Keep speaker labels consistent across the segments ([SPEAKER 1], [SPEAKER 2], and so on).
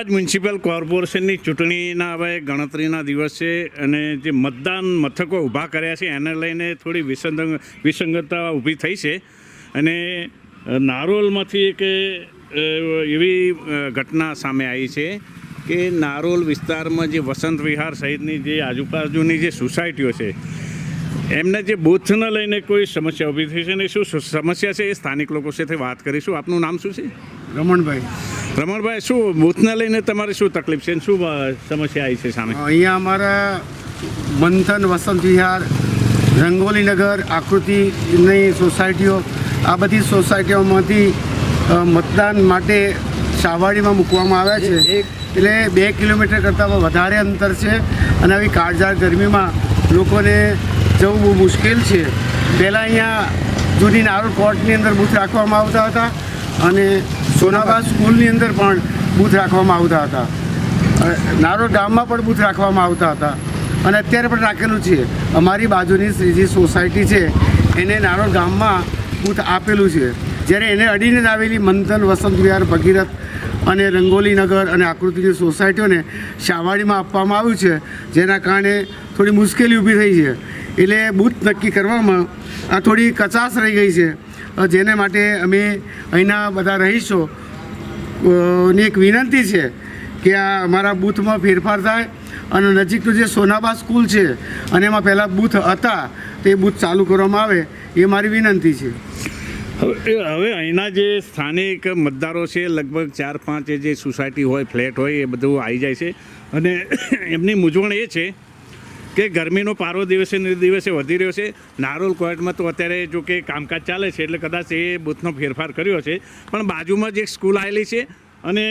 [SPEAKER 1] Ahmedabad municipal કોર્પોરેશનની ચૂંટણીના હવે ગણતરીના દિવસ છે અને જે મતદાન મથકો ઊભા કર્યા છે એને લઈને થોડી વિસંગતતા ઊભી થઈ છે અને નારોલમાંથી એક એવી ઘટના સામે આવી છે કે નારોલ વિસ્તારમાં જે વસંત વિહાર સહિતની જે આજુબાજુની જે સોસાયટીઓ છે એમને જે બૂથને લઈને કોઈ સમસ્યા ઊભી થઈ છે ને શું સમસ્યા છે એ સ્થાનિક લોકો સાથે વાત કરીશું. આપનું નામ શું છે? રમણભાઈ, શું બૂથને લઈને તમારે શું તકલીફ છે, શું સમસ્યા આવી છે સામે?
[SPEAKER 2] અહીંયા અમારા મંથન, વસંત વિહાર, રંગોલીનગર, આકૃતિની સોસાયટીઓ, આ બધી સોસાયટીઓમાંથી મતદાન માટે સાવાડીમાં મૂકવામાં આવ્યા છે. એટલે 2 કિલોમીટર કરતાં વધારે અંતર છે અને આવી કાળઝાળ ગરમીમાં લોકોને જવું બહુ મુશ્કેલ છે. પહેલાં અહીંયા જૂની નારોલ કોર્ટની અંદર બૂથ રાખવામાં આવતા હતા અને સોનાબા સ્કૂલની અંદર પણ બૂથ રાખવામાં આવતા હતા. નારોલ ગામમાં પણ બૂથ રાખવામાં આવતા હતા અને અત્યારે પણ રાખેલું છે. અમારી બાજુની જે સોસાયટી છે એને નારોલ ગામમાં બૂથ આપેલું છે. જ્યારે એને અડીને જ આવેલી મંથન, વસંત વિહાર, ભગીરથ અને રંગોલીનગર અને આકૃતિની સોસાયટીઓને શાવાડીમાં આપવામાં આવ્યું છે, જેના કારણે થોડી મુશ્કેલી ઊભી થઈ છે. એટલે બૂથ નક્કી કરવામાં આ થોડી કચાશ રહી ગઈ છે. જેને માટે અમે અહીંના બધા રહીશો ની એક વિનંતી છે કે આ અમારા બૂથમાં ફેરફાર થાય અને નજીકનું જે સોનાબા સ્કૂલ છે અને એમાં પહેલાં બૂથ હતા તે બૂથ ચાલુ કરવામાં આવે એ મારી વિનંતી છે.
[SPEAKER 1] હવે અહીંના જે સ્થાનિક મતદારો છે લગભગ 4-5 જે સોસાયટી હોય, ફ્લેટ હોય, એ બધું આવી જાય છે અને એમની મૂંઝવણ એ છે કે ગરમીનો પારો દિવસે ને દિવસે વધી રહ્યો છે. નારોલ કોર્ટમાં તો અત્યારે જો કે કામકાજ ચાલે છે એટલે કદાચ એ બૂથનો ફેરફાર કર્યો છે, પણ બાજુમાં જે સ્કૂલ આવેલી છે અને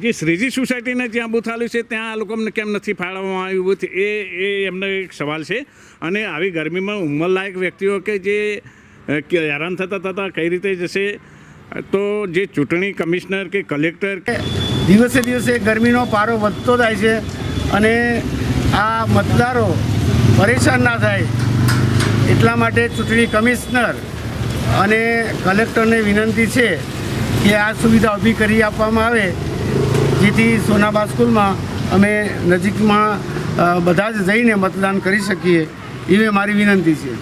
[SPEAKER 1] જે શ્રીજી સોસાયટીને જ્યાં બૂથ આવેલું છે ત્યાં આ લોકોને કેમ નથી ફાળવવામાં આવ્યું બૂથ, એ એમનો એક સવાલ છે. અને આવી ગરમીમાં ઉંમરલાયક વ્યક્તિઓ કે જે હેરાન થતા કઈ રીતે જશે, તો જે ચૂંટણી કમિશનર કે કલેક્ટર
[SPEAKER 2] દિવસે દિવસે ગરમીનો પારો વધતો જાય છે અને આ મતદારો પરેશાન ના થાય એટલા માટે ચૂંટણી કમિશનર અને કલેક્ટરને વિનંતી છે કે આ સુવિધા ઊભી કરી આપવામાં આવે, જેથી સોનાબા સ્કૂલમાં અમે નજીકમાં બધા જ જઈને મતદાન કરી શકીએ એવી મારી વિનંતી છે.